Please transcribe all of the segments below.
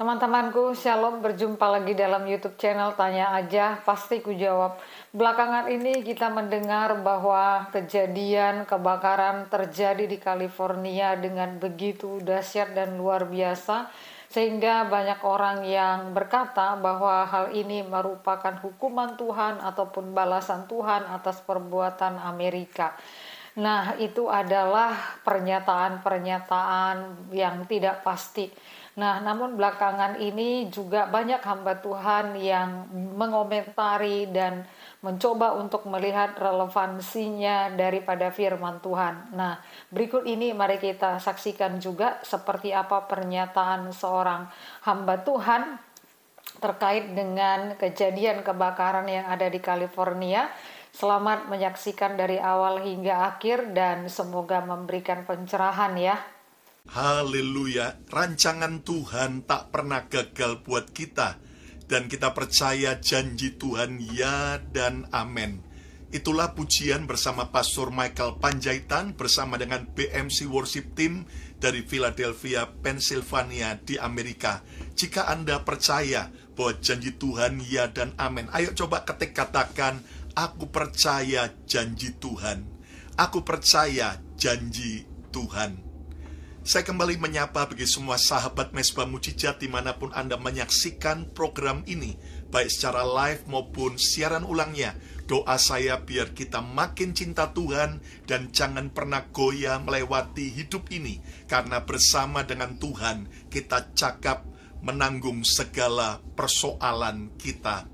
Teman-temanku, Shalom, berjumpa lagi dalam YouTube channel Tanya Aja, pasti ku jawab. Belakangan ini kita mendengar bahwa kejadian kebakaran terjadi di California dengan begitu dahsyat dan luar biasa, sehingga banyak orang yang berkata bahwa hal ini merupakan hukuman Tuhan ataupun balasan Tuhan atas perbuatan Amerika. Nah, itu adalah pernyataan-pernyataan yang tidak pasti. Nah, namun belakangan ini juga banyak hamba Tuhan yang mengomentari dan mencoba untuk melihat relevansinya daripada firman Tuhan. Nah, berikut ini mari kita saksikan juga seperti apa pernyataan seorang hamba Tuhan terkait dengan kejadian kebakaran yang ada di California. Selamat menyaksikan dari awal hingga akhir dan semoga memberikan pencerahan ya. Haleluya, rancangan Tuhan tak pernah gagal buat kita. Dan kita percaya janji Tuhan ya dan amin. Itulah pujian bersama Pastor Michael Panjaitan bersama dengan BMC Worship Team dari Philadelphia, Pennsylvania di Amerika. Jika Anda percaya bahwa janji Tuhan ya dan amin, ayo coba ketik katakan, aku percaya janji Tuhan. Aku percaya janji Tuhan. Saya kembali menyapa bagi semua sahabat Mesbah Mujizat dimanapun Anda menyaksikan program ini, baik secara live maupun siaran ulangnya. Doa saya biar kita makin cinta Tuhan dan jangan pernah goyah melewati hidup ini. Karena bersama dengan Tuhan kita cakap menanggung segala persoalan kita.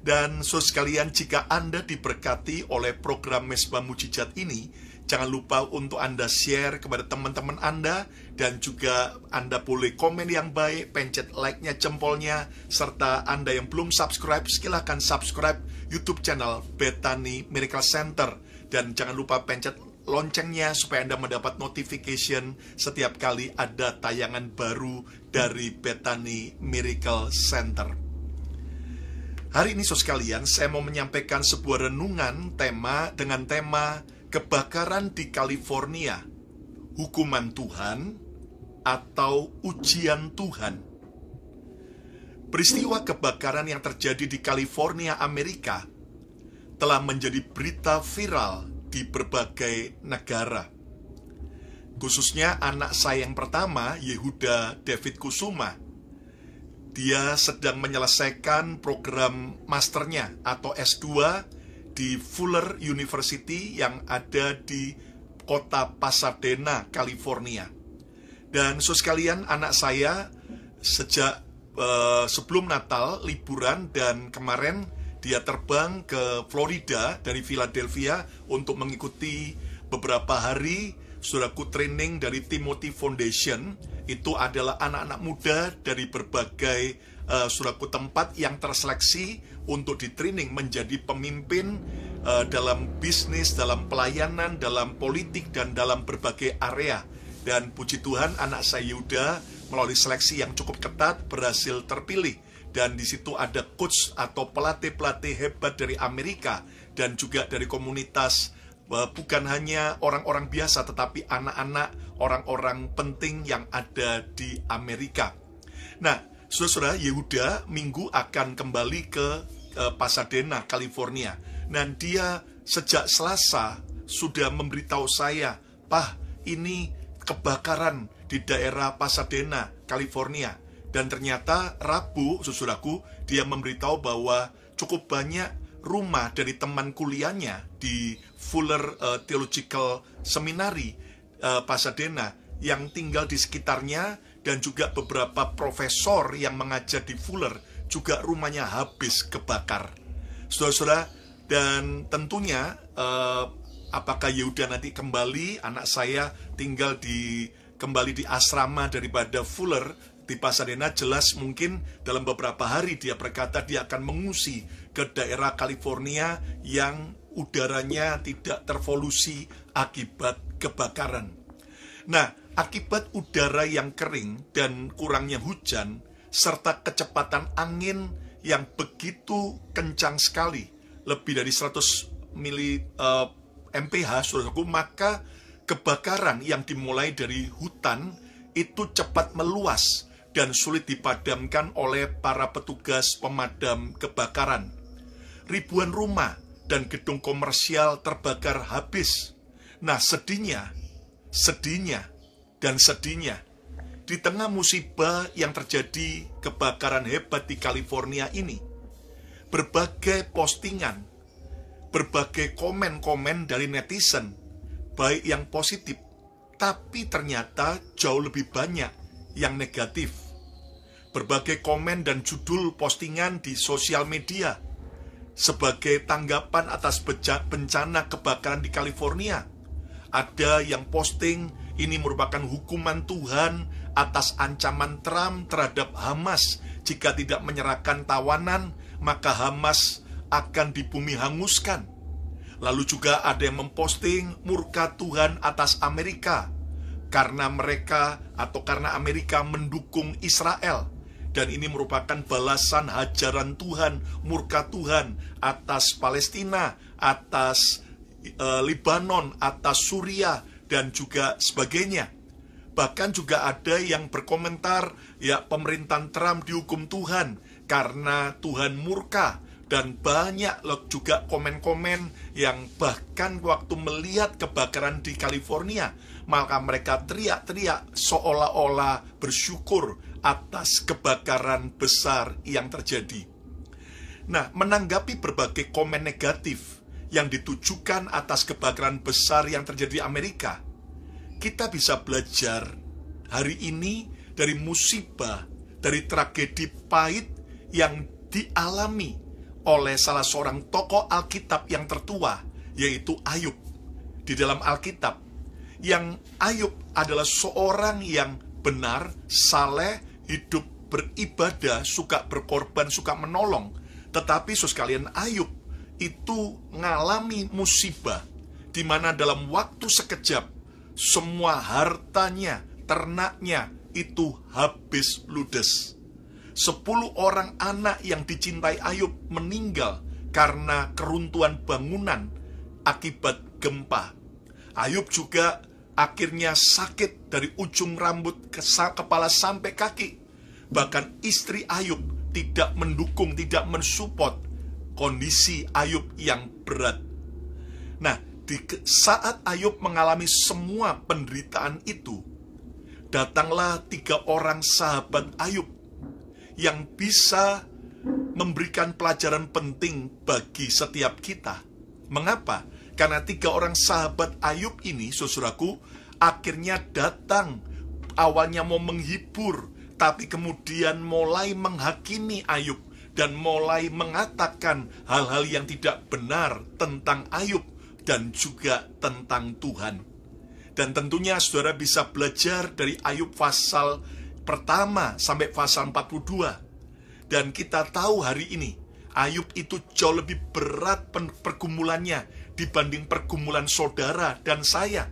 Dan saudara sekalian, jika Anda diberkati oleh program Mesbah Mujizat ini, jangan lupa untuk Anda share kepada teman-teman Anda, dan juga Anda boleh komen yang baik, pencet like-nya, jempolnya, serta Anda yang belum subscribe, silakan subscribe YouTube channel Bethany Miracle Center, dan jangan lupa pencet loncengnya supaya Anda mendapat notification setiap kali ada tayangan baru dari Bethany Miracle Center. Hari ini saudara sekalian, saya mau menyampaikan sebuah renungan dengan tema kebakaran di California, hukuman Tuhan atau ujian Tuhan. Peristiwa kebakaran yang terjadi di California, Amerika, telah menjadi berita viral di berbagai negara. Khususnya anak saya yang pertama, Yehuda David Kusuma. Dia sedang menyelesaikan program masternya atau S2 di Fuller University yang ada di kota Pasadena, California. Dan saudara sekalian, anak saya sejak sebelum Natal liburan, dan kemarin dia terbang ke Florida dari Philadelphia untuk mengikuti beberapa hari saudaraku training dari Timothy Foundation. Itu adalah anak-anak muda dari berbagai saudaraku tempat yang terseleksi untuk di-training menjadi pemimpin dalam bisnis, dalam pelayanan, dalam politik, dan dalam berbagai area. Dan puji Tuhan, anak saya Yuda melalui seleksi yang cukup ketat berhasil terpilih. Dan di situ ada coach atau pelatih-pelatih hebat dari Amerika dan juga dari komunitas, bukan hanya orang-orang biasa tetapi anak-anak, orang-orang penting yang ada di Amerika. Nah, saudara-saudara, Yehuda minggu akan kembali ke Pasadena, California. Dan dia sejak Selasa sudah memberitahu saya, "Pah, ini kebakaran di daerah Pasadena, California." Dan ternyata Rabu, saudaraku, dia memberitahu bahwa cukup banyak rumah dari teman kuliahnya di Fuller Theological Seminary Pasadena yang tinggal di sekitarnya, dan juga beberapa profesor yang mengajar di Fuller juga rumahnya habis kebakar. Saudara-saudara, dan tentunya apakah Yehuda nanti kembali, anak saya tinggal kembali di asrama daripada Fuller di Pasadena, jelas mungkin dalam beberapa hari dia berkata dia akan mengungsi ke daerah California yang udaranya tidak terpolusi akibat kebakaran. Nah, Akibat udara yang kering dan kurangnya hujan, serta kecepatan angin yang begitu kencang sekali, lebih dari 100 mph, saudaraku, maka kebakaran yang dimulai dari hutan itu cepat meluas dan sulit dipadamkan oleh para petugas pemadam kebakaran. Ribuan rumah dan gedung komersial terbakar habis. Nah, sedihnya, di tengah musibah yang terjadi kebakaran hebat di California ini, berbagai postingan, berbagai komen-komen dari netizen, baik yang positif, tapi ternyata jauh lebih banyak yang negatif. Berbagai komen dan judul postingan di sosial media sebagai tanggapan atas bencana kebakaran di California. Ada yang posting ini merupakan hukuman Tuhan atas ancaman Trump terhadap Hamas. Jika tidak menyerahkan tawanan, maka Hamas akan di bumi hanguskan. Lalu juga ada yang memposting murka Tuhan atas Amerika karena Amerika mendukung Israel. Dan ini merupakan balasan hajaran Tuhan, murka Tuhan atas Palestina, atas Lebanon, atas Suriah, dan juga sebagainya. Bahkan juga ada yang berkomentar, ya, pemerintahan Trump dihukum Tuhan karena Tuhan murka. Dan banyak juga komen-komen yang bahkan waktu melihat kebakaran di California, maka mereka teriak-teriak seolah-olah bersyukur atas kebakaran besar yang terjadi. Nah, menanggapi berbagai komen negatif yang ditujukan atas kebakaran besar yang terjadi di Amerika, kita bisa belajar hari ini dari musibah, dari tragedi pahit yang dialami oleh salah seorang tokoh Alkitab yang tertua, yaitu Ayub. Di dalam Alkitab, yang Ayub adalah seorang yang benar, saleh, hidup beribadah, suka berkorban, suka menolong. Tetapi sekalian, Ayub itu mengalami musibah, di mana dalam waktu sekejap, semua hartanya, ternaknya, itu habis ludes. 10 orang anak yang dicintai Ayub meninggal karena keruntuhan bangunan akibat gempa. Ayub juga akhirnya sakit dari ujung rambut ke kepala sampai kaki. Bahkan istri Ayub tidak mendukung, tidak mensupport kondisi Ayub yang berat. Nah, di saat Ayub mengalami semua penderitaan itu, datanglah 3 orang sahabat Ayub yang bisa memberikan pelajaran penting bagi setiap kita. Mengapa? Karena 3 orang sahabat Ayub ini, saudaraku, akhirnya datang. Awalnya mau menghibur, tapi kemudian mulai menghakimi Ayub dan mulai mengatakan hal-hal yang tidak benar tentang Ayub dan juga tentang Tuhan. Dan tentunya saudara bisa belajar dari Ayub pasal pertama sampai pasal 42. Dan kita tahu hari ini Ayub itu jauh lebih berat pergumulannya dibanding pergumulan saudara dan saya.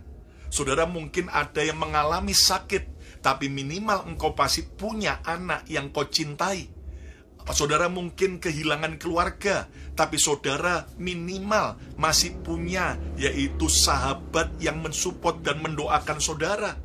Saudara mungkin ada yang mengalami sakit, tapi minimal engkau pasti punya anak yang kau cintai. Saudara mungkin kehilangan keluarga, tapi saudara minimal masih punya, yaitu sahabat yang mensupport dan mendoakan saudara.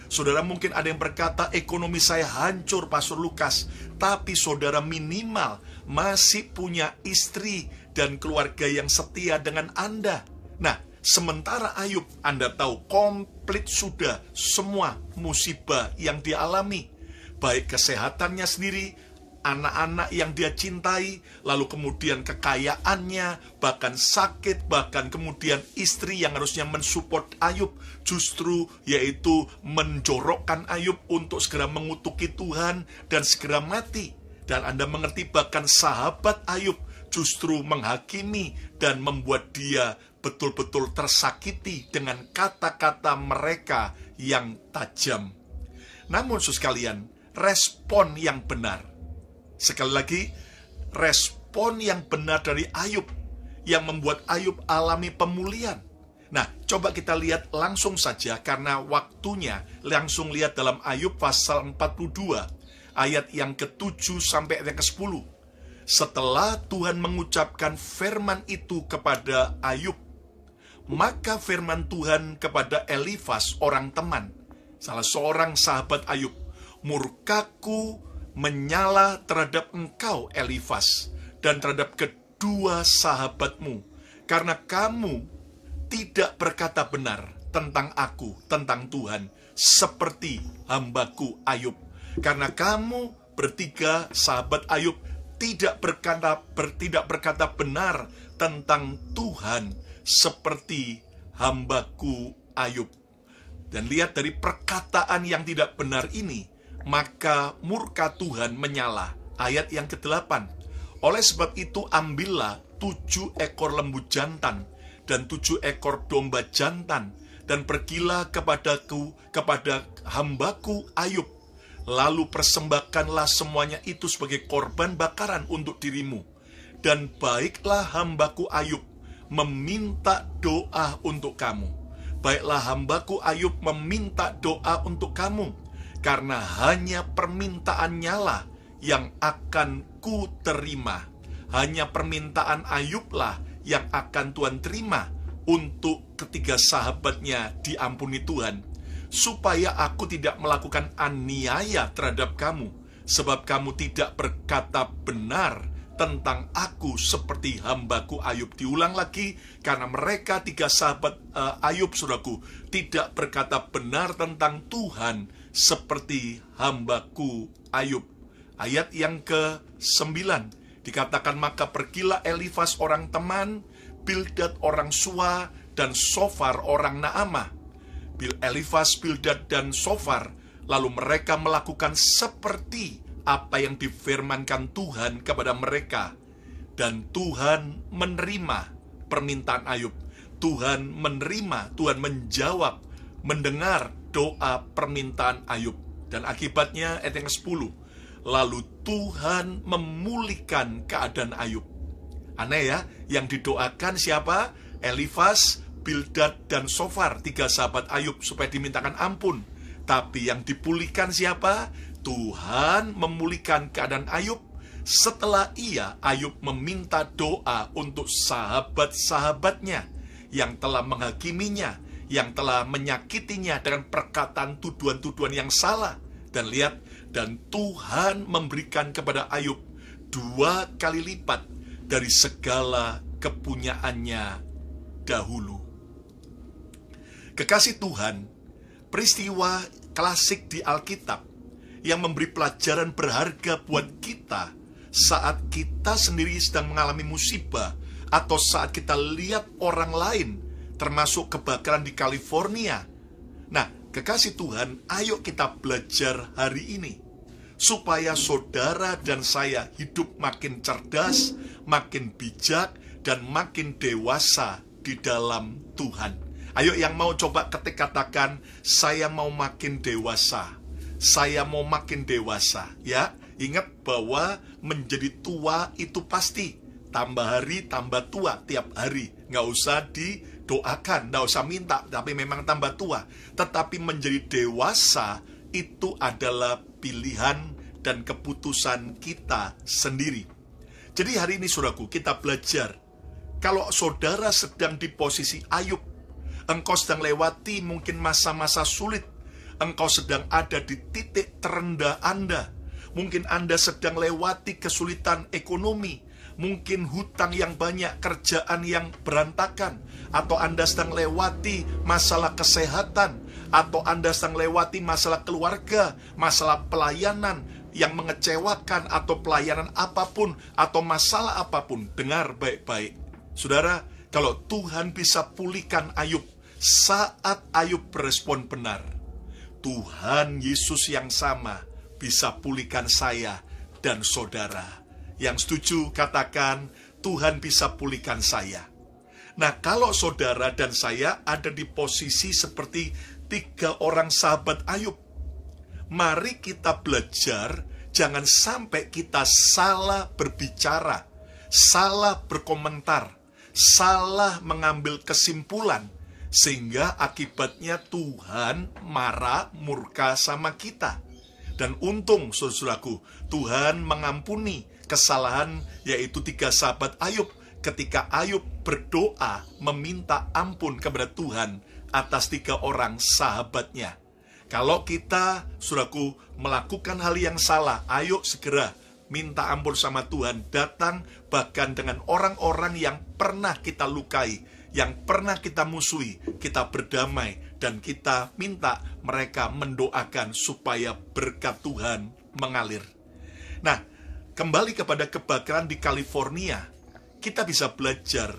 Saudara mungkin ada yang berkata, ekonomi saya hancur, Pastor Lukas. Tapi saudara minimal masih punya istri dan keluarga yang setia dengan Anda. Nah, sementara Ayub, Anda tahu, komplit sudah semua musibah yang dialami. Baik kesehatannya sendiri, anak-anak yang dia cintai, lalu kemudian kekayaannya, bahkan sakit, bahkan kemudian istri yang harusnya mensupport Ayub, justru yaitu menjorokkan Ayub untuk segera mengutuki Tuhan dan segera mati. Dan Anda mengerti bahkan sahabat Ayub justru menghakimi dan membuat dia betul-betul tersakiti dengan kata-kata mereka yang tajam. Namun sekalian, respon yang benar, sekali lagi, respon yang benar dari Ayub yang membuat Ayub alami pemulihan. Nah, coba kita lihat langsung saja karena waktunya. Langsung lihat dalam Ayub pasal 42, ayat yang ke-7 sampai yang ke-10. Setelah Tuhan mengucapkan firman itu kepada Ayub, maka firman Tuhan kepada Elifas, orang teman, salah seorang sahabat Ayub, murkaku menyala terhadap engkau, Elifas, dan terhadap kedua sahabatmu, karena kamu tidak berkata benar tentang aku, tentang Tuhan, seperti hambaku Ayub. Karena kamu bertiga sahabat Ayub tidak berkata benar tentang Tuhan seperti hambaku Ayub. Dan lihat dari perkataan yang tidak benar ini, maka murka Tuhan menyala. Ayat yang ke-8. Oleh sebab itu ambillah 7 ekor lembu jantan dan 7 ekor domba jantan, dan pergilah kepada hambaku Ayub. Lalu persembahkanlah semuanya itu sebagai korban bakaran untuk dirimu. Dan baiklah hambaku Ayub meminta doa untuk kamu. Baiklah hambaku Ayub meminta doa untuk kamu, karena hanya permintaannya lah yang akan ku terima. Hanya permintaan Ayublah yang akan Tuhan terima untuk ketiga sahabatnya diampuni Tuhan, supaya aku tidak melakukan aniaya terhadap kamu, sebab kamu tidak berkata benar tentang aku seperti hambaku Ayub. Diulang lagi, karena mereka tiga sahabat Ayub, saudaraku, tidak berkata benar tentang Tuhan seperti hambaku Ayub. Ayat yang ke-9 dikatakan, maka pergilah Elifas orang teman, Bildad orang Sua, dan Sofar orang Naamah. Elifas, Bildad, dan Sofar, lalu mereka melakukan seperti apa yang difirmankan Tuhan kepada mereka. Dan Tuhan menerima permintaan Ayub. Tuhan menerima, Tuhan menjawab, mendengar doa permintaan Ayub. Dan akibatnya ayat yang ke-10, lalu Tuhan memulihkan keadaan Ayub. Aneh ya, yang didoakan siapa? Elifas, Bildad, dan Sofar, tiga sahabat Ayub, supaya dimintakan ampun. Tapi yang dipulihkan siapa? Tuhan memulihkan keadaan Ayub setelah Ayub meminta doa untuk sahabat-sahabatnya yang telah menghakiminya, yang telah menyakitinya dengan perkataan tuduhan-tuduhan yang salah. Dan lihat, dan Tuhan memberikan kepada Ayub 2 kali lipat dari segala kepunyaannya dahulu. Kekasih Tuhan, peristiwa klasik di Alkitab yang memberi pelajaran berharga buat kita saat kita sendiri sedang mengalami musibah, atau saat kita lihat orang lain, termasuk kebakaran di California. Nah, kekasih Tuhan, ayo kita belajar hari ini supaya saudara dan saya hidup makin cerdas, makin bijak, dan makin dewasa di dalam Tuhan. Ayo yang mau coba katakan, saya mau makin dewasa. Saya mau makin dewasa, ya. Ingat bahwa menjadi tua itu pasti. Tambah hari, tambah tua tiap hari. Nggak usah didoakan, nggak usah minta, tapi memang tambah tua. Tetapi menjadi dewasa itu adalah pilihan dan keputusan kita sendiri. Jadi hari ini saudaraku, kita belajar. Kalau saudara sedang di posisi Ayub, engkau sedang lewati mungkin masa-masa sulit, engkau sedang ada di titik terendah Anda, mungkin Anda sedang lewati kesulitan ekonomi, mungkin hutang yang banyak, kerjaan yang berantakan, atau Anda sedang lewati masalah kesehatan, atau Anda sedang lewati masalah keluarga, masalah pelayanan yang mengecewakan, atau pelayanan apapun, atau masalah apapun. Dengar baik-baik, saudara, kalau Tuhan bisa pulihkan Ayub saat Ayub berespon benar, Tuhan Yesus yang sama bisa pulihkan saya dan saudara. Yang setuju katakan, Tuhan bisa pulihkan saya. Nah, kalau saudara dan saya ada di posisi seperti 3 orang sahabat Ayub, mari kita belajar, jangan sampai kita salah berbicara, salah berkomentar, salah mengambil kesimpulan, Sehingga akibatnya Tuhan marah, murka sama kita. Dan untung, saudaraku, Tuhan mengampuni kesalahan, yaitu 3 sahabat Ayub. Ketika Ayub berdoa meminta ampun kepada Tuhan atas 3 orang sahabatnya. Kalau kita, saudaraku, melakukan hal yang salah, ayo segera minta ampun sama Tuhan. Datang bahkan dengan orang-orang yang pernah kita lukai, yang pernah kita musuhi, kita berdamai, dan kita minta mereka mendoakan supaya berkat Tuhan mengalir. Nah, kembali kepada kebakaran di California, kita bisa belajar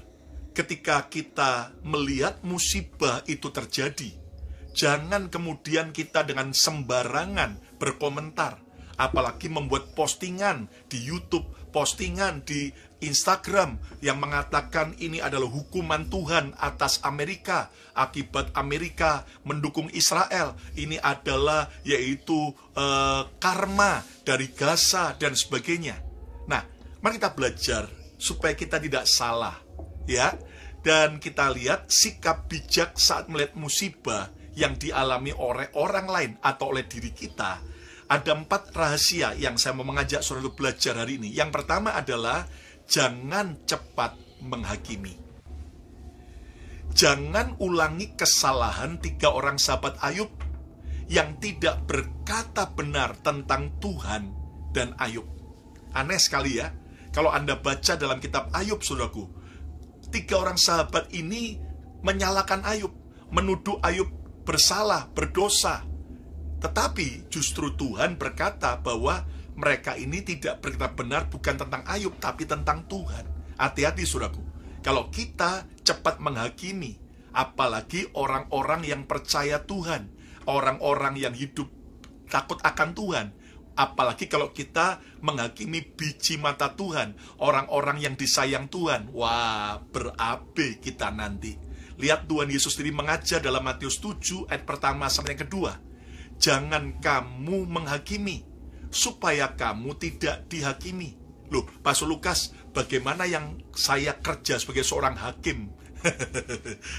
ketika kita melihat musibah itu terjadi. Jangan kemudian kita dengan sembarangan berkomentar, apalagi membuat postingan di YouTube, postingan di Instagram yang mengatakan ini adalah hukuman Tuhan atas Amerika akibat Amerika mendukung Israel. Ini adalah yaitu karma dari Gaza dan sebagainya. Nah, mari kita belajar supaya kita tidak salah, ya. Dan kita lihat sikap bijak saat melihat musibah yang dialami oleh orang lain atau oleh diri kita. Ada 4 rahasia yang saya mau mengajak saudara belajar hari ini. Yang pertama adalah jangan cepat menghakimi. Jangan ulangi kesalahan 3 orang sahabat Ayub yang tidak berkata benar tentang Tuhan dan Ayub. Aneh sekali ya, kalau Anda baca dalam kitab Ayub, saudaraku, 3 orang sahabat ini menyalahkan Ayub, menuduh Ayub bersalah, berdosa. Tetapi justru Tuhan berkata bahwa mereka ini tidak berkata benar bukan tentang Ayub, tapi tentang Tuhan. Hati-hati, saudaraku. Kalau kita cepat menghakimi, apalagi orang-orang yang percaya Tuhan, orang-orang yang hidup takut akan Tuhan, apalagi kalau kita menghakimi biji mata Tuhan, orang-orang yang disayang Tuhan, wah, berabe kita nanti. Lihat Tuhan Yesus sendiri mengajar dalam Matius 7 ayat pertama sampai yang kedua. Jangan kamu menghakimi, supaya kamu tidak dihakimi. Loh, Pastor Lukas, bagaimana yang saya kerja sebagai seorang hakim?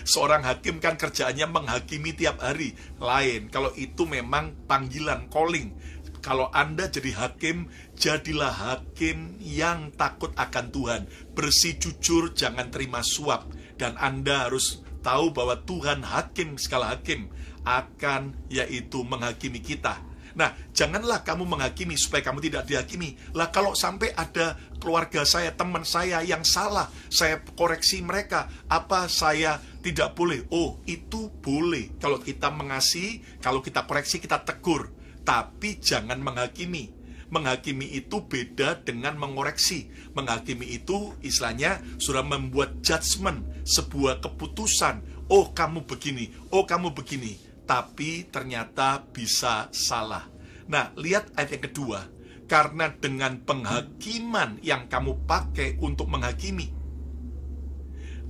Seorang hakim kan kerjaannya menghakimi tiap hari. Lain, kalau itu memang panggilan, calling. Kalau Anda jadi hakim, jadilah hakim yang takut akan Tuhan. Bersih, jujur, jangan terima suap. Dan Anda harus tahu bahwa Tuhan hakim, segala hakim akan yaitu menghakimi kita. Nah, janganlah kamu menghakimi supaya kamu tidak dihakimi. Lah, kalau sampai ada keluarga saya, teman saya yang salah, saya koreksi mereka, apa saya tidak boleh? Oh, itu boleh. Kalau kita mengasihi, kalau kita koreksi, kita tegur. Tapi jangan menghakimi. Menghakimi itu beda dengan mengoreksi. Menghakimi itu istilahnya sudah membuat judgment, sebuah keputusan. Oh, kamu begini, oh, kamu begini. Tapi ternyata bisa salah. Nah, lihat ayat yang kedua. Karena dengan penghakiman yang kamu pakai untuk menghakimi,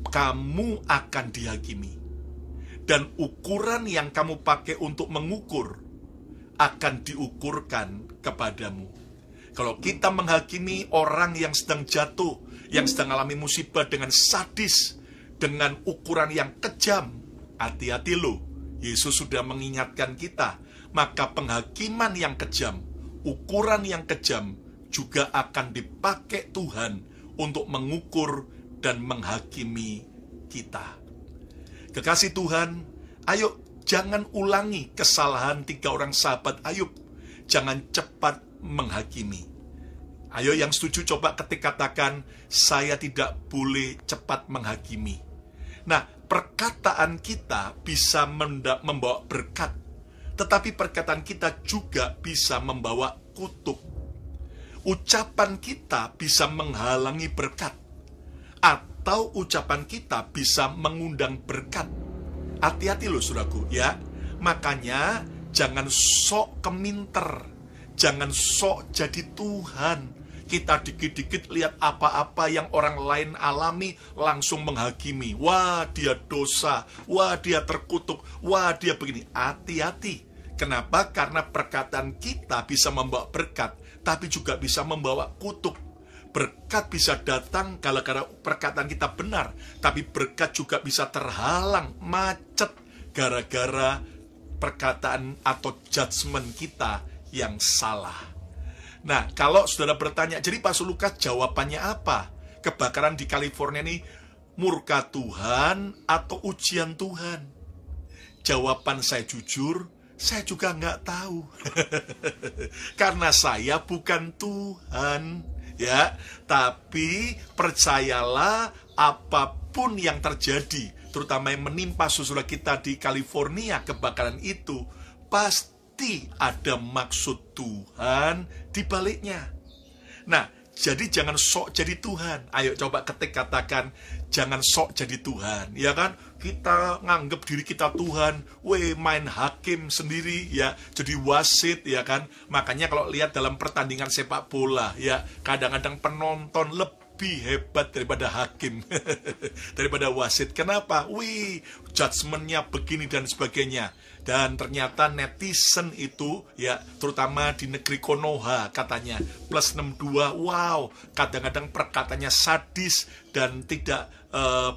kamu akan dihakimi. Dan ukuran yang kamu pakai untuk mengukur akan diukurkan kepadamu. Kalau kita menghakimi orang yang sedang jatuh, yang sedang alami musibah dengan sadis, dengan ukuran yang kejam, hati-hati loh. Yesus sudah mengingatkan kita, maka penghakiman yang kejam, ukuran yang kejam juga akan dipakai Tuhan untuk mengukur dan menghakimi kita. Kekasih Tuhan, ayo jangan ulangi kesalahan 3 orang sahabat Ayub. Jangan cepat menghakimi. Ayo yang setuju coba ketik katakan, saya tidak boleh cepat menghakimi. Nah, perkataan kita bisa membawa berkat, tetapi perkataan kita juga bisa membawa kutuk. Ucapan kita bisa menghalangi berkat, atau ucapan kita bisa mengundang berkat. Hati-hati loh saudaraku ya. Makanya jangan sok keminter, jangan sok jadi Tuhan. Kita dikit-dikit lihat apa-apa yang orang lain alami, langsung menghakimi. Wah, dia dosa. Wah, dia terkutuk. Wah, dia begini. Hati-hati. Kenapa? Karena perkataan kita bisa membawa berkat, tapi juga bisa membawa kutuk. Berkat bisa datang gara-gara perkataan kita benar, tapi berkat juga bisa terhalang, macet, gara-gara perkataan atau judgement kita yang salah. Nah, kalau saudara bertanya, jadi Pastor Lukas jawabannya apa? Kebakaran di California ini murka Tuhan atau ujian Tuhan? Jawaban saya jujur, saya juga nggak tahu. Karena saya bukan Tuhan, ya. Tapi percayalah, apapun yang terjadi, terutama yang menimpa saudara kita di California, kebakaran itu pasti ada maksud Tuhan di baliknya. Nah, jadi jangan sok jadi Tuhan. Ayo coba ketik, katakan, jangan sok jadi Tuhan, ya kan? Kita nganggep diri kita Tuhan, main hakim sendiri, ya, jadi wasit, ya kan? Makanya kalau lihat dalam pertandingan sepak bola, ya, kadang-kadang penonton lebih hebat daripada hakim, daripada wasit. Kenapa? Judgment-nya begini dan sebagainya. Dan ternyata netizen itu, ya, terutama di negeri Konoha katanya, plus 62, wow, kadang-kadang perkataannya sadis dan tidak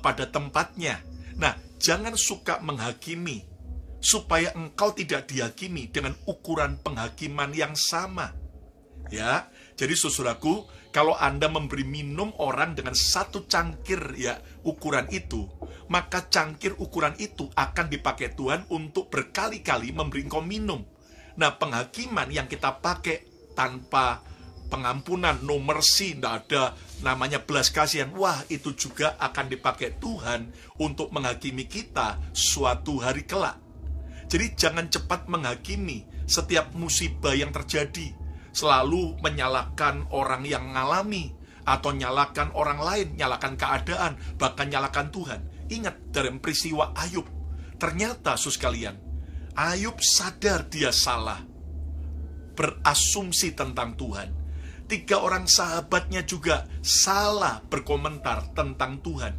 pada tempatnya. Nah, jangan suka menghakimi, supaya engkau tidak dihakimi dengan ukuran penghakiman yang sama. Ya, jadi saudaraku, kalau Anda memberi minum orang dengan satu cangkir, ya, ukuran itu, maka cangkir ukuran itu akan dipakai Tuhan untuk berkali-kali memberi engkau minum. Nah, penghakiman yang kita pakai tanpa pengampunan, no mercy, tidak ada namanya belas kasihan, itu juga akan dipakai Tuhan untuk menghakimi kita suatu hari kelak. Jadi jangan cepat menghakimi setiap musibah yang terjadi, selalu menyalahkan orang yang mengalami, atau nyalakan orang lain, nyalakan keadaan, bahkan nyalakan Tuhan. Ingat dalam peristiwa Ayub, ternyata saudara sekalian, Ayub sadar dia salah, berasumsi tentang Tuhan. 3 orang sahabatnya juga salah berkomentar tentang Tuhan.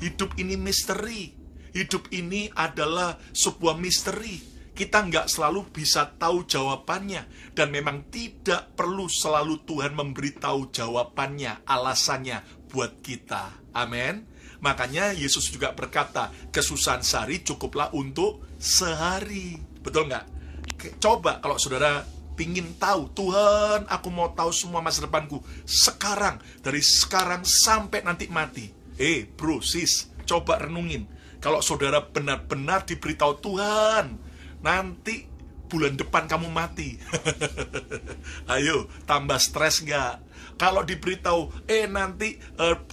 Hidup ini misteri. Hidup ini adalah sebuah misteri. Kita nggak selalu bisa tahu jawabannya. Dan memang tidak perlu selalu Tuhan memberitahu jawabannya, alasannya buat kita. Amin. Makanya Yesus juga berkata, kesusahan sehari cukuplah untuk sehari. Betul nggak? Coba kalau saudara pingin tahu, Tuhan, aku mau tahu semua masa depanku sekarang, dari sekarang sampai nanti mati. Bro, sis, coba renungin. Kalau saudara benar-benar diberitahu Tuhan, nanti bulan depan kamu mati. Ayo, tambah stres nggak? Kalau diberitahu, nanti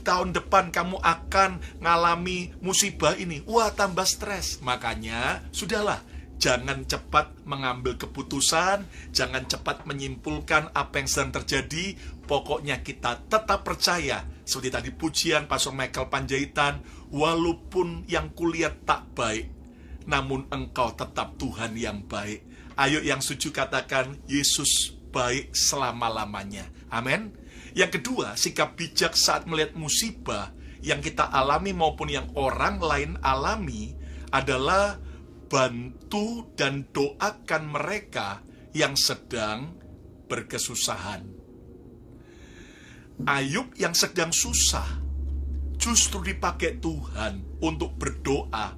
tahun depan kamu akan ngalami musibah ini, tambah stres. Makanya, sudahlah, jangan cepat mengambil keputusan, jangan cepat menyimpulkan apa yang sedang terjadi. Pokoknya kita tetap percaya, seperti tadi pujian Pastor Michael Panjaitan, walaupun yang kulihat tak baik, namun engkau tetap Tuhan yang baik. Ayo yang setuju katakan, Yesus baik selama-lamanya. Amin. Yang kedua, sikap bijak saat melihat musibah yang kita alami maupun yang orang lain alami adalah bantu dan doakan mereka yang sedang berkesusahan. Ayub yang sedang susah justru dipakai Tuhan untuk berdoa,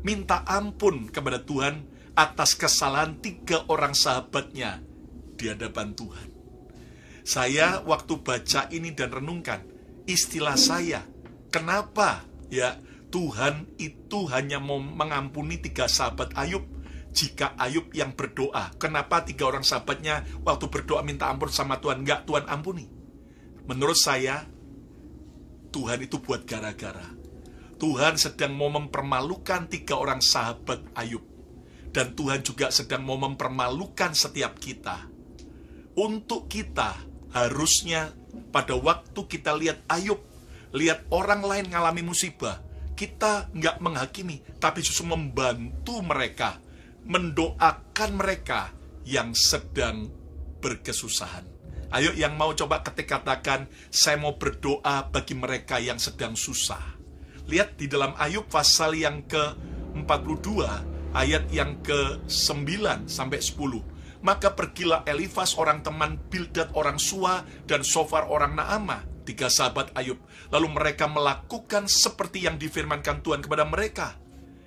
minta ampun kepada Tuhan atas kesalahan 3 orang sahabatnya di hadapan Tuhan. Saya waktu baca ini dan renungkan, istilah saya, kenapa ya Tuhan itu hanya mau mengampuni 3 sahabat Ayub jika Ayub yang berdoa? Kenapa 3 orang sahabatnya waktu berdoa minta ampun sama Tuhan, enggak Tuhan ampuni? Menurut saya, Tuhan itu buat gara-gara. Tuhan sedang mau mempermalukan 3 orang sahabat Ayub. Dan Tuhan juga sedang mau mempermalukan setiap kita. Untuk kita, harusnya pada waktu kita lihat Ayub, lihat orang lain ngalami musibah, kita nggak menghakimi, tapi justru membantu mereka, mendoakan mereka yang sedang berkesusahan. Ayo yang mau coba ketik katakan, saya mau berdoa bagi mereka yang sedang susah. Lihat di dalam Ayub pasal yang ke-42, ayat yang ke-9 sampai 10. Maka pergilah Elifas orang teman, Bildad orang Sua, dan Sofar orang Naamah, 3 sahabat Ayub. Lalu mereka melakukan seperti yang difirmankan Tuhan kepada mereka,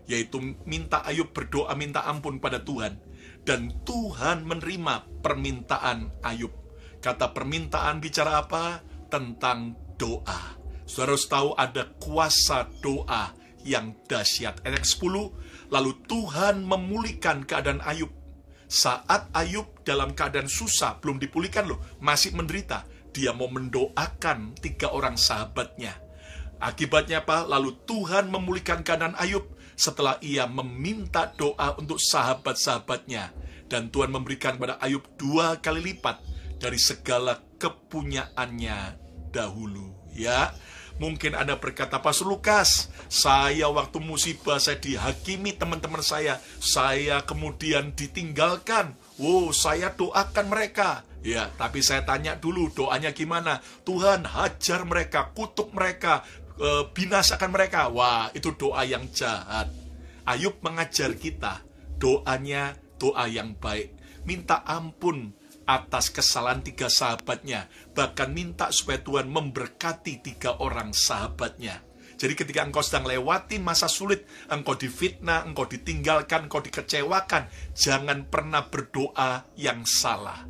yaitu minta Ayub berdoa minta ampun pada Tuhan. Dan Tuhan menerima permintaan Ayub. Kata permintaan bicara apa? Tentang doa. Saudara harus tahu ada kuasa doa yang dahsyat. Ayat 10, lalu Tuhan memulihkan keadaan Ayub. Saat Ayub dalam keadaan susah, belum dipulihkan loh, masih menderita, dia mau mendoakan 3 orang sahabatnya. Akibatnya apa? Lalu Tuhan memulihkan keadaan Ayub setelah ia meminta doa untuk sahabat-sahabatnya. Dan Tuhan memberikan kepada Ayub 2 kali lipat dari segala kepunyaannya dahulu. Ya, mungkin Anda berkata, Pastor Lukas, saya waktu musibah saya dihakimi teman-teman saya kemudian ditinggalkan. Wow, saya doakan mereka. Ya, tapi saya tanya dulu, doanya gimana? Tuhan, hajar mereka, kutuk mereka, binasakan mereka. Wah, itu doa yang jahat. Ayub mengajar kita, doanya doa yang baik. Minta ampun atas kesalahan 3 sahabatnya. Bahkan minta supaya Tuhan memberkati 3 orang sahabatnya. Jadi ketika engkau sedang lewati masa sulit, engkau difitnah, engkau ditinggalkan, engkau dikecewakan, jangan pernah berdoa yang salah.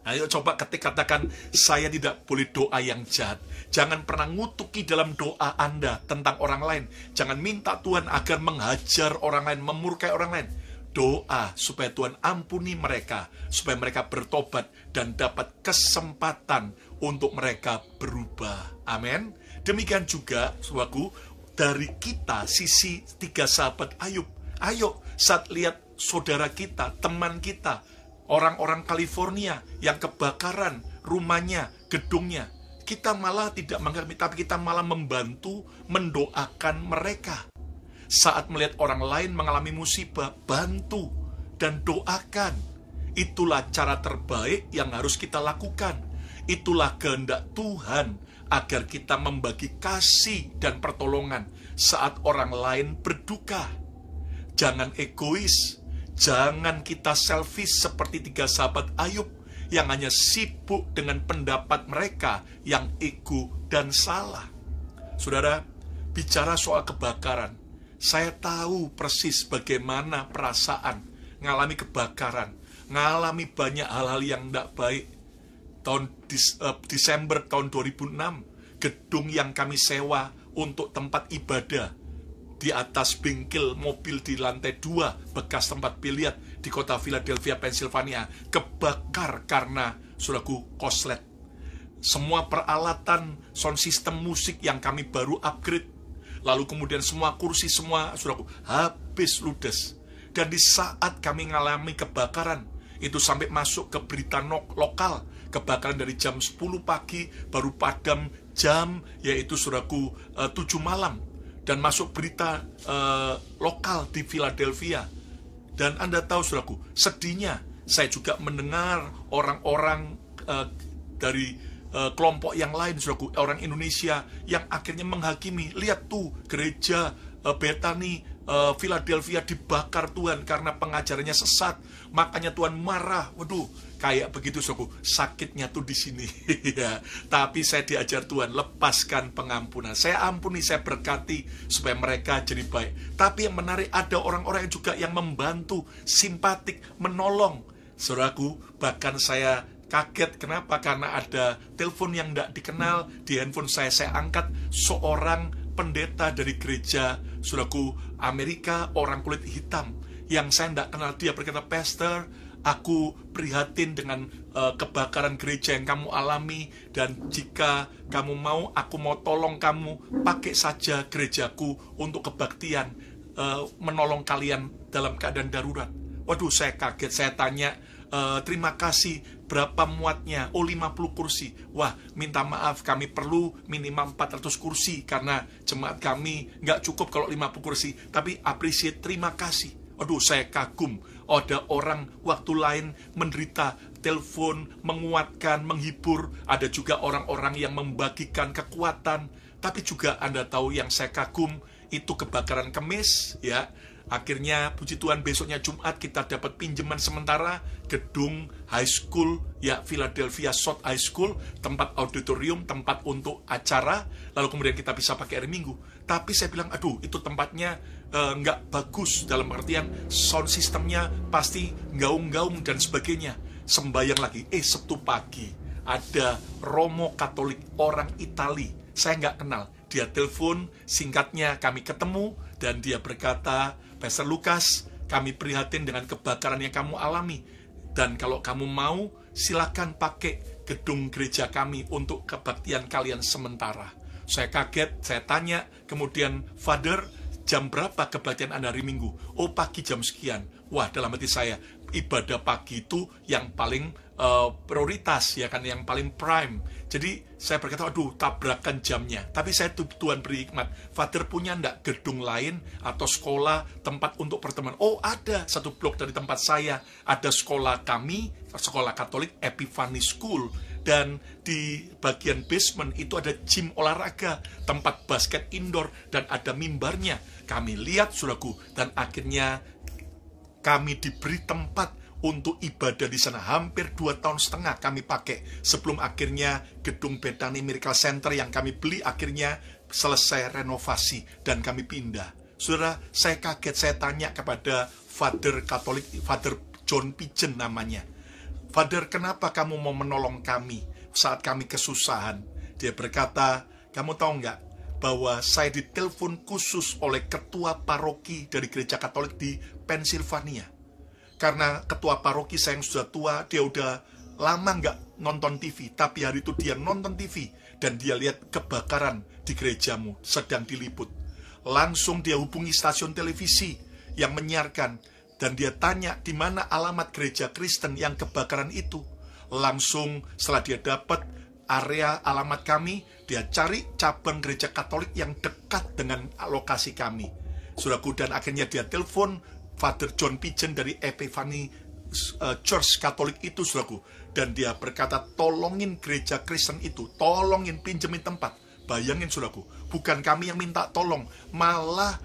Ayo coba katakan, saya tidak boleh doa yang jahat. Jangan pernah ngutuki dalam doa Anda tentang orang lain. Jangan minta Tuhan agar menghajar orang lain, memurkai orang lain. Doa supaya Tuhan ampuni mereka, supaya mereka bertobat dan dapat kesempatan untuk mereka berubah. Amin. Demikian juga, saudaraku, dari kita, sisi 3 sahabat Ayub. Ayo, saat lihat saudara kita, teman kita, orang-orang California yang kebakaran rumahnya, gedungnya, kita malah tidak menghakimi, tapi kita malah membantu, mendoakan mereka. Saat melihat orang lain mengalami musibah, bantu dan doakan. Itulah cara terbaik yang harus kita lakukan. Itulah kehendak Tuhan agar kita membagi kasih dan pertolongan saat orang lain berduka. Jangan egois, jangan kita selfish seperti 3 sahabat Ayub yang hanya sibuk dengan pendapat mereka yang ego dan salah. Saudara, bicara soal kebakaran, saya tahu persis bagaimana perasaan ngalami kebakaran, ngalami banyak hal-hal yang tidak baik. Desember tahun 2006, gedung yang kami sewa untuk tempat ibadah di atas bengkel mobil di lantai 2 bekas tempat biliar di kota Philadelphia, Pennsylvania, kebakar karena saudaraku koslet. Semua peralatan sound system musik yang kami baru upgrade, lalu kemudian semua kursi, semua saudaraku habis ludes. Dan di saat kami mengalami kebakaran itu sampai masuk ke berita lokal, kebakaran dari jam 10 pagi baru padam jam, yaitu saudaraku 7 malam, dan masuk berita lokal di Philadelphia. Dan Anda tahu saudaraku, sedihnya saya juga mendengar orang-orang dari kelompok yang lain, saudaraku, orang Indonesia yang akhirnya menghakimi, lihat tuh gereja Bethany Philadelphia dibakar Tuhan karena pengajarannya sesat, makanya Tuhan marah. Waduh, kayak begitu saudaraku, sakitnya tuh di sini. Ya, tapi saya diajar Tuhan, lepaskan pengampunan. Saya ampuni, saya berkati supaya mereka jadi baik. Tapi yang menarik, ada orang-orang yang juga yang membantu, simpatik, menolong. Saudaraku, bahkan saya kaget. Kenapa? Karena ada telepon yang tidak dikenal di handphone saya angkat, seorang pendeta dari gereja saudaraku Amerika, orang kulit hitam yang saya tidak kenal. Dia berkata, Pastor, aku prihatin dengan kebakaran gereja yang kamu alami, dan jika kamu mau, aku mau tolong kamu, pakai saja gerejaku untuk kebaktian, menolong kalian dalam keadaan darurat. Waduh, saya kaget. Saya tanya, terima kasih, berapa muatnya? Oh, 50 kursi. Wah, minta maaf, kami perlu minimal 400 kursi karena jemaat kami nggak cukup kalau 50 kursi. Tapi appreciate, terima kasih. Aduh, saya kagum. Ada orang waktu lain menderita, telepon, menguatkan, menghibur. Ada juga orang-orang yang membagikan kekuatan. Tapi juga Anda tahu yang saya kagum, itu kebakaran Kemis, ya. Akhirnya puji Tuhan besoknya Jumat kita dapat pinjaman sementara gedung high school, ya, Philadelphia South High School, tempat auditorium, tempat untuk acara, lalu kemudian kita bisa pakai hari Minggu. Tapi saya bilang, aduh, itu tempatnya nggak bagus, dalam artian sound systemnya pasti gaung-gaung dan sebagainya. Sembayang lagi, Sabtu pagi ada Romo Katolik orang Itali, saya nggak kenal. Dia telepon, singkatnya kami ketemu, dan dia berkata, Pastor Lukas, kami prihatin dengan kebakaran yang kamu alami. Dan kalau kamu mau, silakan pakai gedung gereja kami untuk kebaktian kalian sementara. Saya kaget, saya tanya, kemudian, Father, jam berapa kebaktian Anda hari Minggu? Oh, pagi jam sekian. Wah, dalam hati saya, ibadah pagi itu yang paling prioritas, ya kan, yang paling prime. Jadi saya berkata, aduh, tabrakan jamnya. Tapi saya Tuhan beri hikmat, Father punya enggak gedung lain atau sekolah, tempat untuk pertemuan? Oh, ada, satu blok dari tempat saya ada sekolah kami, sekolah Katolik Epiphany School, dan di bagian basement itu ada gym olahraga, tempat basket indoor, dan ada mimbarnya. Kami lihat, saudaraku, dan akhirnya kami diberi tempat untuk ibadah di sana. Hampir 2,5 tahun kami pakai sebelum akhirnya gedung Bethany Miracle Center yang kami beli akhirnya selesai renovasi dan kami pindah. Saudara, saya kaget, saya tanya kepada Father Katolik, Father John Pigeon namanya. Father, kenapa kamu mau menolong kami saat kami kesusahan? Dia berkata, kamu tahu nggak bahwa saya ditelepon khusus oleh ketua paroki dari gereja Katolik di Pennsylvania. Karena ketua paroki saya yang sudah tua, dia udah lama nggak nonton TV, tapi hari itu dia nonton TV, dan dia lihat kebakaran di gerejamu sedang diliput. Langsung dia hubungi stasiun televisi yang menyiarkan, dan dia tanya di mana alamat gereja Kristen yang kebakaran itu. Langsung setelah dia dapat area alamat kami, dia cari cabang gereja Katolik yang dekat dengan lokasi kami. Saudaraku, dan akhirnya dia telepon Father John Pigeon dari Epiphany Church Katolik itu, saudaraku. Dan dia berkata, tolongin gereja Kristen itu, tolongin pinjemin tempat. Bayangin, saudaraku, bukan kami yang minta tolong, malah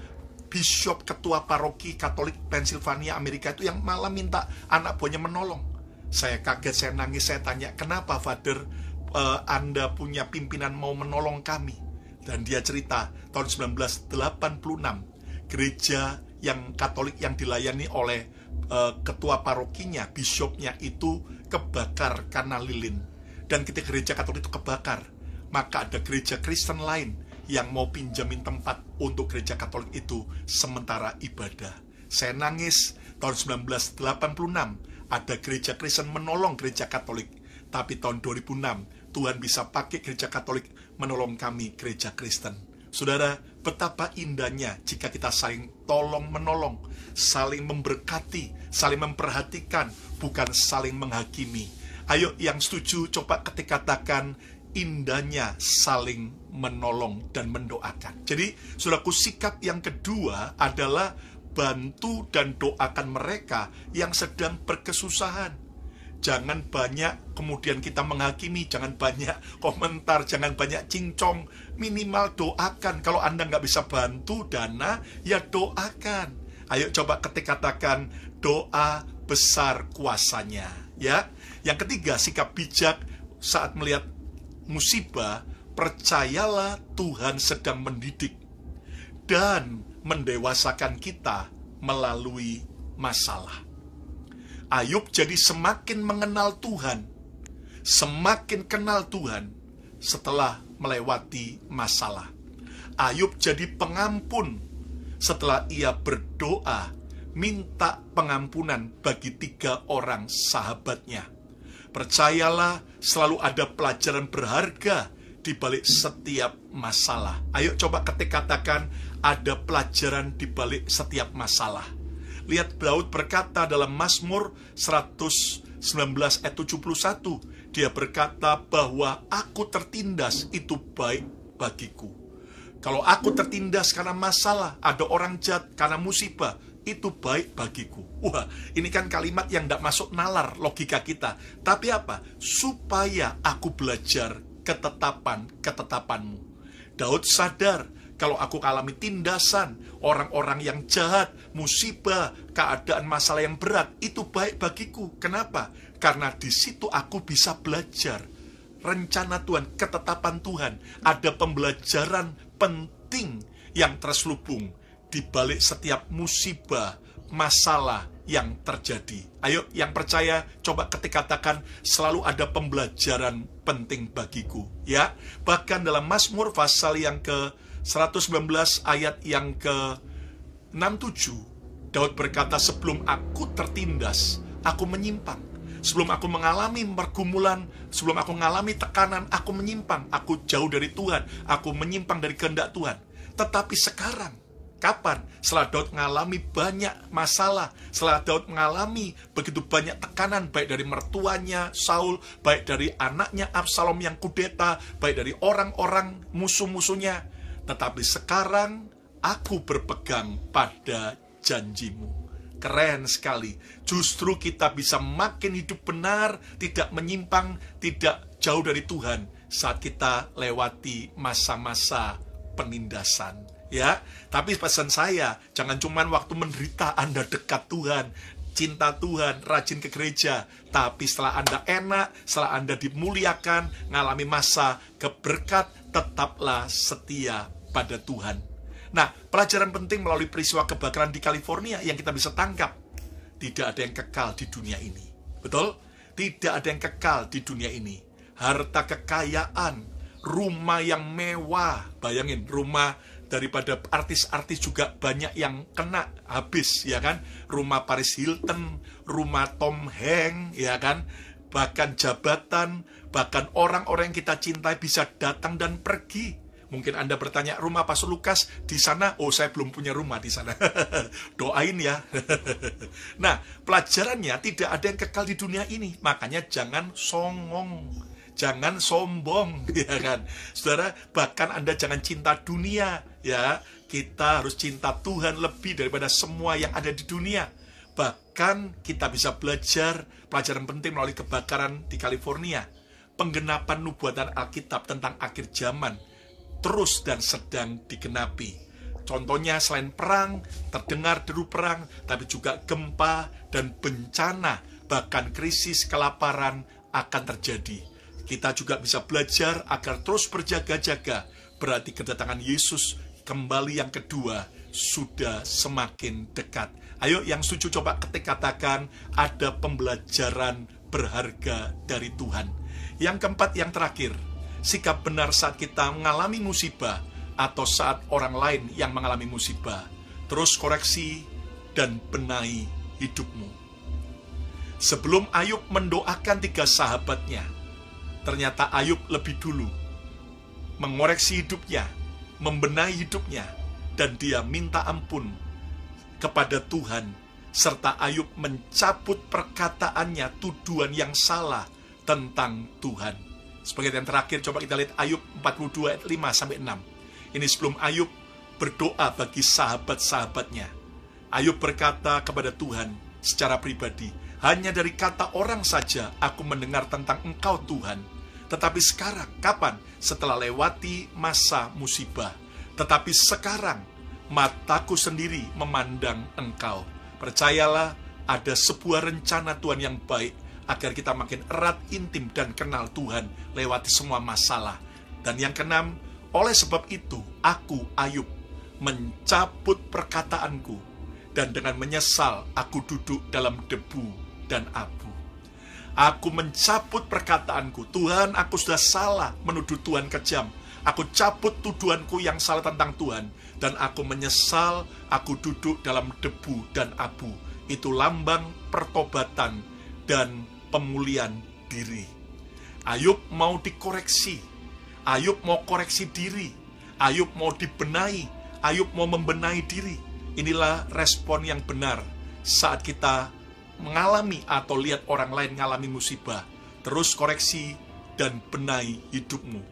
Bishop ketua paroki Katolik Pennsylvania Amerika itu yang malah minta anak buahnya menolong. Saya kaget, saya nangis, saya tanya, kenapa Father Anda punya pimpinan mau menolong kami? Dan dia cerita, tahun 1986, gereja yang Katolik yang dilayani oleh ketua parokinya, bishopnya itu kebakar karena lilin. Dan ketika gereja Katolik itu kebakar, maka ada gereja Kristen lain yang mau pinjamin tempat untuk gereja Katolik itu sementara ibadah. Saya nangis, tahun 1986 ada gereja Kristen menolong gereja Katolik. Tapi tahun 2006 Tuhan bisa pakai gereja Katolik menolong kami gereja Kristen. Saudara, betapa indahnya jika kita saling tolong-menolong, saling memberkati, saling memperhatikan, bukan saling menghakimi. Ayo yang setuju, coba ketika katakan indahnya saling menolong dan mendoakan. Jadi, saudaraku, sikap yang kedua adalah bantu dan doakan mereka yang sedang berkesusahan. Jangan banyak kemudian kita menghakimi, jangan banyak komentar, jangan banyak cincong. Minimal doakan. Kalau Anda nggak bisa bantu dana, ya doakan. Ayo coba ketika katakan doa besar kuasanya. Ya. Yang ketiga, sikap bijak saat melihat musibah, percayalah Tuhan sedang mendidik dan mendewasakan kita melalui masalah. Ayub jadi semakin mengenal Tuhan, semakin kenal Tuhan setelah melewati masalah. Ayub jadi pengampun setelah ia berdoa minta pengampunan bagi 3 orang sahabatnya. Percayalah, selalu ada pelajaran berharga di balik setiap masalah. Ayo coba ketika katakan ada pelajaran di balik setiap masalah. Lihat Daud berkata dalam Mazmur 119 ayat 71. Dia berkata bahwa aku tertindas itu baik bagiku. Kalau aku tertindas karena masalah, ada orang jahat karena musibah, itu baik bagiku. Wah, ini kan kalimat yang tidak masuk nalar logika kita. Tapi apa? Supaya aku belajar ketetapan-ketetapanmu. Daud sadar Kalau aku alami tindasan, orang-orang yang jahat, musibah, keadaan masalah yang berat, itu baik bagiku. Kenapa? Karena di situ aku bisa belajar rencana Tuhan, ketetapan Tuhan. Ada pembelajaran penting yang terselubung di balik setiap musibah, masalah yang terjadi. Ayo, yang percaya, coba ketik katakan, selalu ada pembelajaran penting bagiku. Ya, bahkan dalam Mazmur pasal yang ke-119 ayat yang ke-67, Daud berkata, sebelum aku tertindas, aku menyimpang. Sebelum aku mengalami pergumulan, sebelum aku mengalami tekanan, aku menyimpang. Aku jauh dari Tuhan, aku menyimpang dari kehendak Tuhan. Tetapi sekarang, kapan? Setelah Daud mengalami banyak masalah, setelah Daud mengalami begitu banyak tekanan, baik dari mertuanya Saul, baik dari anaknya Absalom yang kudeta, baik dari orang-orang musuh-musuhnya. Tetapi sekarang aku berpegang pada janjimu. Keren sekali. Justru kita bisa makin hidup benar, tidak menyimpang, tidak jauh dari Tuhan saat kita lewati masa-masa penindasan. Ya, tapi pesan saya, jangan cuma waktu menderita Anda dekat Tuhan, cinta Tuhan, rajin ke gereja. Tapi setelah Anda enak, setelah Anda dimuliakan, ngalami masa keberkat, tetaplah setia pada Tuhan. Nah, pelajaran penting melalui peristiwa kebakaran di California yang kita bisa tangkap. Tidak ada yang kekal di dunia ini. Betul? Tidak ada yang kekal di dunia ini. Harta kekayaan, rumah yang mewah. Bayangin, rumah daripada artis-artis juga banyak yang kena habis, ya kan? Rumah Paris Hilton, rumah Tom Hanks, ya kan? Bahkan jabatan, bahkan orang-orang yang kita cintai bisa datang dan pergi. Mungkin Anda bertanya, rumah Pastor Lukas di sana? Oh, saya belum punya rumah di sana. Doain ya. Nah, pelajarannya tidak ada yang kekal di dunia ini. Makanya jangan songong, jangan sombong, ya kan? Saudara, bahkan Anda jangan cinta dunia, ya. Kita harus cinta Tuhan lebih daripada semua yang ada di dunia. Bahkan kita bisa belajar pelajaran penting melalui kebakaran di California. Penggenapan nubuatan Alkitab tentang akhir zaman terus dan sedang digenapi. Contohnya selain perang, terdengar deru perang, tapi juga gempa dan bencana, bahkan krisis kelaparan akan terjadi. Kita juga bisa belajar agar terus berjaga-jaga, berarti kedatangan Yesus kembali yang kedua sudah semakin dekat. Ayo yang setuju coba ketik katakan, ada pembelajaran berharga dari Tuhan. Yang keempat, yang terakhir, sikap benar saat kita mengalami musibah atau saat orang lain yang mengalami musibah. Terus koreksi dan benahi hidupmu. Sebelum Ayub mendoakan 3 sahabatnya, ternyata Ayub lebih dulu mengoreksi hidupnya, membenahi hidupnya, dan dia minta ampun kepada Tuhan, serta Ayub mencabut perkataannya, tuduhan yang salah tentang Tuhan. Sebagai yang terakhir, coba kita lihat Ayub 42 ayat 5-6. Ini sebelum Ayub berdoa bagi sahabat-sahabatnya. Ayub berkata kepada Tuhan secara pribadi, hanya dari kata orang saja aku mendengar tentang Engkau Tuhan. Tetapi sekarang, kapan? Setelah lewati masa musibah. Tetapi sekarang, mataku sendiri memandang Engkau. Percayalah, ada sebuah rencana Tuhan yang baik, agar kita makin erat, intim, dan kenal Tuhan lewati semua masalah. Dan yang keenam, oleh sebab itu, aku, Ayub, mencabut perkataanku, dan dengan menyesal, aku duduk dalam debu dan abu. Aku mencabut perkataanku, Tuhan, aku sudah salah menuduh Tuhan kejam. Aku cabut tuduhanku yang salah tentang Tuhan, dan aku menyesal, aku duduk dalam debu dan abu. Itu lambang pertobatan dan pemulihan diri. Ayub mau dikoreksi. Ayub mau koreksi diri. Ayub mau dibenahi. Ayub mau membenahi diri. Inilah respon yang benar saat kita mengalami atau lihat orang lain mengalami musibah. Terus koreksi dan benahi hidupmu.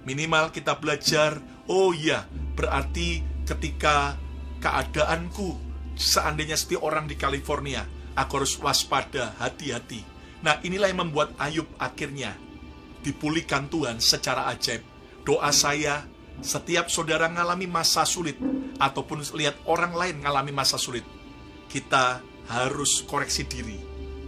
Minimal kita belajar, oh iya, berarti ketika keadaanku seandainya seperti orang di California, aku harus waspada, hati-hati. Nah, inilah yang membuat Ayub akhirnya dipulihkan Tuhan secara ajaib. Doa saya, Setiap saudara mengalami masa sulit, ataupun lihat orang lain mengalami masa sulit, kita harus koreksi diri.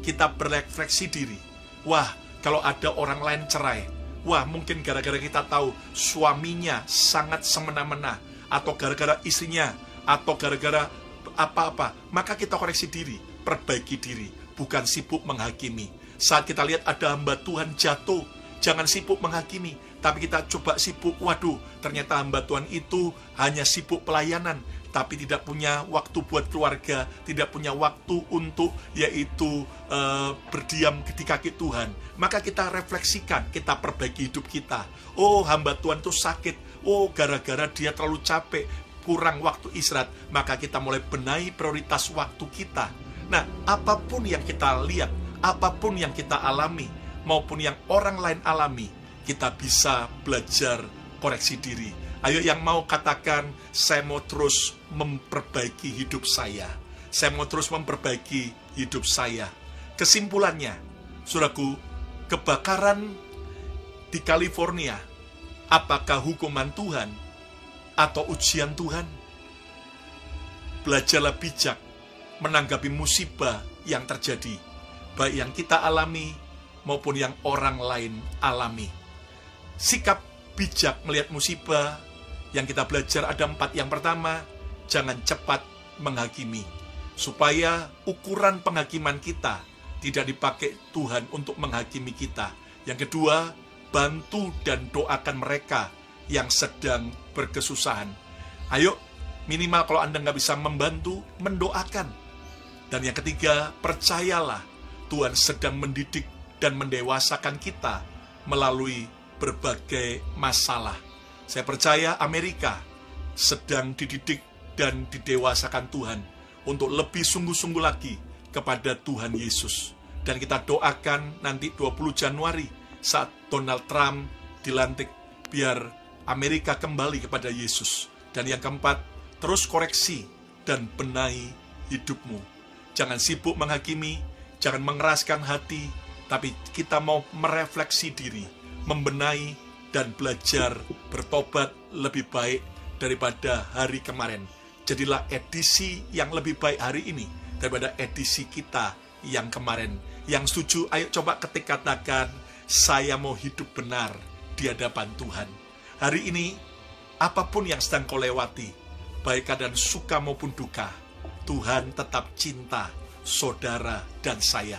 Kita berefleksi diri. Wah, kalau ada orang lain cerai, wah mungkin gara-gara kita tahu suaminya sangat semena-mena, atau gara-gara istrinya, atau gara-gara apa-apa, maka kita koreksi diri, perbaiki diri, bukan sibuk menghakimi. Saat kita lihat ada hamba Tuhan jatuh, jangan sibuk menghakimi, tapi kita coba sibuk, waduh, ternyata hamba Tuhan itu hanya sibuk pelayanan, tapi tidak punya waktu buat keluarga, tidak punya waktu untuk yaitu berdiam di kaki Tuhan. Maka kita refleksikan, kita perbaiki hidup kita. Oh, hamba Tuhan itu sakit, oh gara-gara dia terlalu capek, kurang waktu istirahat, maka kita mulai benahi prioritas waktu kita. Nah, apapun yang kita lihat, apapun yang kita alami, maupun yang orang lain alami, kita bisa belajar koreksi diri. Ayo yang mau katakan, saya mau terus memperbaiki hidup saya. Saya mau terus memperbaiki hidup saya. Kesimpulannya, saudaraku, kebakaran di California, apakah hukuman Tuhan atau ujian Tuhan? Belajarlah bijak menanggapi musibah yang terjadi, baik yang kita alami maupun yang orang lain alami. Sikap bijak melihat musibah yang kita belajar ada 4. Yang pertama, jangan cepat menghakimi, supaya ukuran penghakiman kita tidak dipakai Tuhan untuk menghakimi kita. Yang kedua, bantu dan doakan mereka yang sedang berkesusahan. Ayo, minimal kalau Anda nggak bisa membantu, mendoakan. Dan yang ketiga, percayalah Tuhan sedang mendidik dan mendewasakan kita melalui berbagai masalah. Saya percaya Amerika sedang dididik dan didewasakan Tuhan untuk lebih sungguh-sungguh lagi kepada Tuhan Yesus. Dan kita doakan nanti 20 Januari saat Donald Trump dilantik, biar Amerika kembali kepada Yesus. Dan yang keempat, terus koreksi dan benahi hidupmu. Jangan sibuk menghakimi, jangan mengeraskan hati, tapi kita mau merefleksi diri, membenahi, dan belajar bertobat lebih baik daripada hari kemarin. Jadilah edisi yang lebih baik hari ini daripada edisi kita yang kemarin. Yang setuju, ayo coba ketik katakan, saya mau hidup benar di hadapan Tuhan. Hari ini, apapun yang sedang kau lewati, baik keadaan suka maupun duka, Tuhan tetap cinta saudara dan saya.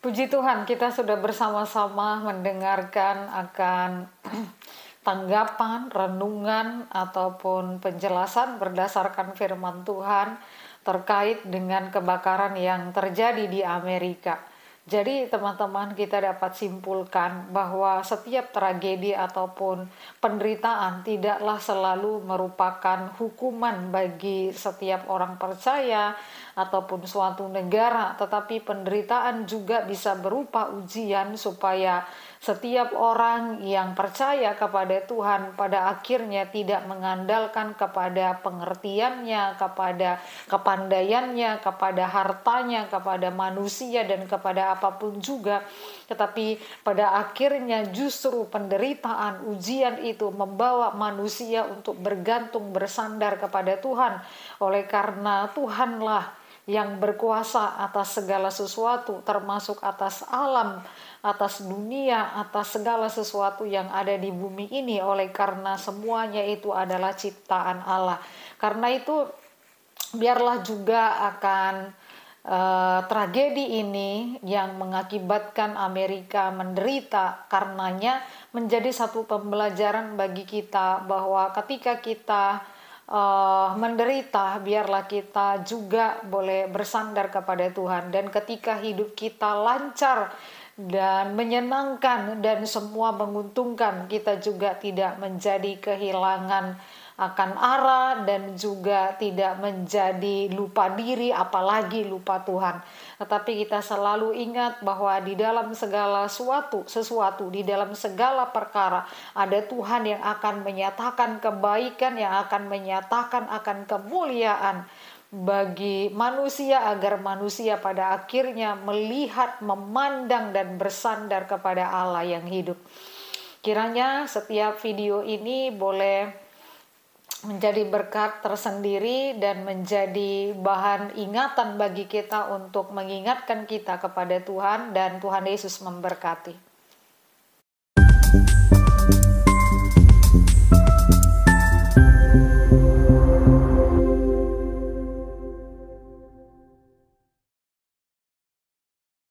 Puji Tuhan, kita sudah bersama-sama mendengarkan akan tanggapan, renungan, ataupun penjelasan berdasarkan firman Tuhan terkait dengan kebakaran yang terjadi di Amerika. Jadi teman-teman, kita dapat simpulkan bahwa setiap tragedi ataupun penderitaan tidaklah selalu merupakan hukuman bagi setiap orang percaya ataupun suatu negara, tetapi penderitaan juga bisa berupa ujian supaya setiap orang yang percaya kepada Tuhan pada akhirnya tidak mengandalkan kepada pengertiannya, kepada kepandaiannya, kepada hartanya, kepada manusia, dan kepada apapun juga. Tetapi pada akhirnya justru penderitaan, ujian itu membawa manusia untuk bergantung, bersandar kepada Tuhan. Oleh karena Tuhanlah yang berkuasa atas segala sesuatu, termasuk atas alam, atas dunia, atas segala sesuatu yang ada di bumi ini. Oleh karena semuanya itu adalah ciptaan Allah. Karena itu biarlah juga akan tragedi ini yang mengakibatkan Amerika menderita karenanya menjadi satu pembelajaran bagi kita bahwa ketika kita menderita, biarlah kita juga boleh bersandar kepada Tuhan. Dan ketika hidup kita lancar dan menyenangkan dan semua menguntungkan, kita juga tidak menjadi kehilangan akan arah dan juga tidak menjadi lupa diri, apalagi lupa Tuhan. Tetapi kita selalu ingat bahwa di dalam segala sesuatu, di dalam segala perkara ada Tuhan yang akan menyatakan kebaikan, yang akan menyatakan akan kemuliaan bagi manusia, agar manusia pada akhirnya melihat, memandang dan bersandar kepada Allah yang hidup. Kiranya setiap video ini boleh menjadi berkat tersendiri dan menjadi bahan ingatan bagi kita untuk mengingatkan kita kepada Tuhan, dan Tuhan Yesus memberkati.